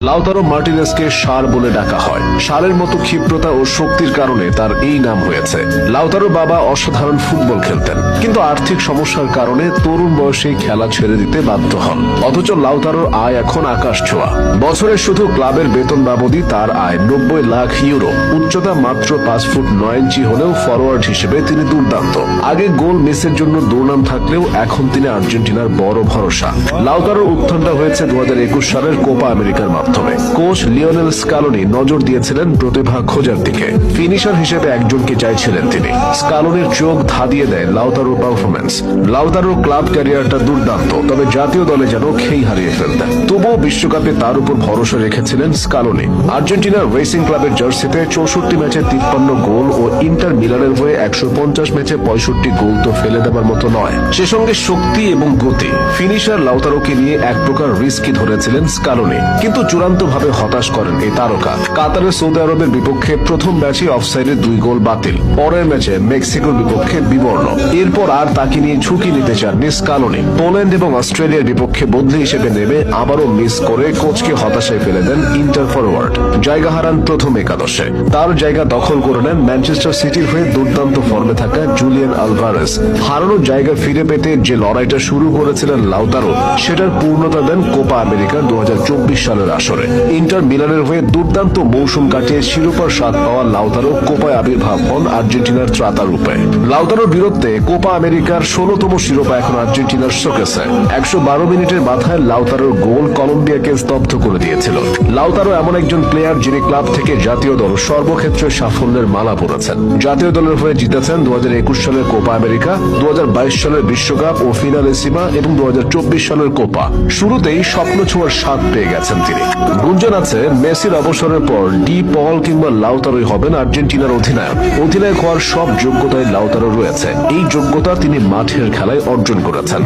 Lautaro মার্টিনেজকে ষাঁড় বলে ডাকা হয়। ষাঁড়ের মতো ক্ষিপ্রতা ও শক্তির কারণে তার এই নাম হয়েছে। লাউতারো বাবা অসাধারণ ফুটবল খেলতেন, কিন্তু আর্থিক সমস্যার কারণে তরুণ বয়সেই খেলা ছেড়ে দিতে বাধ্য হন। অথচ লাউতারোর আয় এখন আকাশ ছোঁয়া। বছরে শুধু ক্লাবের বেতন বাবদই তার আয় 90 লাখ ইউরো। উচ্চতা মাত্র 5 ফুট 9 ইঞ্চি হলেও ফরওয়ার্ড হিসেবে তিনি দুর্দান্ত। আগে গোল মিসের জন্য দুর্নাম থাকলেও এখন তিনি আর্জেন্টিনার বড় ভরসা। লাউতারোর উত্থানটা হয়েছে 2021 সালের কোপা আমেরিকার মাধ্যমে। কোচ লিওনেল স্কালোনি নজর দিয়েছিলেন প্রতিভা খোঁজার দিকে। ফিনিশার হিসেবে একজনকে চাইছিলেন তিনি। স্কালোনির চোখ ধাঁধিয়ে দেয় লাউতারোর পারফরমেন্স। লাউতারোর ক্লাব ক্যারিয়ারটা দুর্দান্ত, তবে জাতীয় দলে যেন খেই হারিয়ে ফেলতেন। তবুও বিশ্বকাপে তার উপর ভরসা রেখেছিলেন স্কালোনি। আর্জেন্টিনার রেসিং ক্লাবের জার্সিতে 64 ম্যাচে 53 গোল ও ইন্টার মিলানের হয়ে 150 ম্যাচে 65 গোল তো ফেলে দেবার মতো নয়। সে সঙ্গে শক্তি এবং গতি। ফিনিশার লাউতারোকে নিয়ে এক প্রকার রিস্কি ধরেছিলেন স্কালোনি, কিন্তু চূড়ান্তভাবে হতাশ করেন এই তারকা। কাতারের সৌদি আরবের বিপক্ষে প্রথম ম্যাচে অফসাইডে 2 গোল বাতিল। পরের ম্যাচে মেক্সিকোর বিপক্ষে বিবর্ণ। এরপর আর তাকে নিয়ে ঝুঁকি নিতে চাননি স্কালোনি। পোল্যান্ড এবং অস্ট্রেলিয়ার বিপক্ষে বদলি হিসেবে নেমে আবারও মিস করে কোচকে হতাশায় ফেলে দেন ইন্টার ফরওয়ার্ড। জায়গা হারান প্রথম একাদশে। তার জায়গা দখল করে নেন ম্যানচেস্টার সিটির হয়ে দুর্দান্ত ফর্মে থাকা জুলিয়ান আলভারেজ। হারানোর জায়গা ফিরে পেতে যে লড়াইটা শুরু করেছিলেন লাউতারো, সেটার পূর্ণতা দেন কোপা আমেরিকার 2024 সালের আসরে। ইন্টার মিলানের হয়ে দুর্দান্ত মৌসুম কাটিয়ে শিরোপার স্বাদ পাওয়া লাউতারো কোপায় আবির্ভাব হন আর্জেন্টিনার ত্রাতা রূপে। লাউতারোর বিরুদ্ধে কোপা আমেরিকার 16তম শিরোপা এখন আর্জেন্টিনার শোকেসে। 112 মিনিটের মাথায় লাউতারোর গোল কলম্বিয়াকে স্তব্ধ করে দিয়েছিল। লাউতারো এমন একজন প্লেয়ার যিনি ক্লাব থেকে জাতীয় দল সর্বক্ষেত্রে সাফল্যের মালা পরেছেন। জাতীয় দলের হয়ে জিতেছেন 2021 সালের কোপা আমেরিকা, 2022 সালের বিশ্বকাপ ও ফিনালেসিমা এবং 2024 সালের কোপা। শুরুতেই স্বপ্ন ছোঁয়ার স্বাদ পেয়ে গেছেন তিনি। গুঞ্জন আছে মেসির অবসরের পর ডি পল কিংবা লাউতারোই হবেন আর্জেন্টিনার অধিনায়ক। অধিনায়ক হওয়ার সব যোগ্যতায় লাউতারো রয়েছে। এই যোগ্যতা তিনি মাঠের খেলায় অর্জন করেছেন।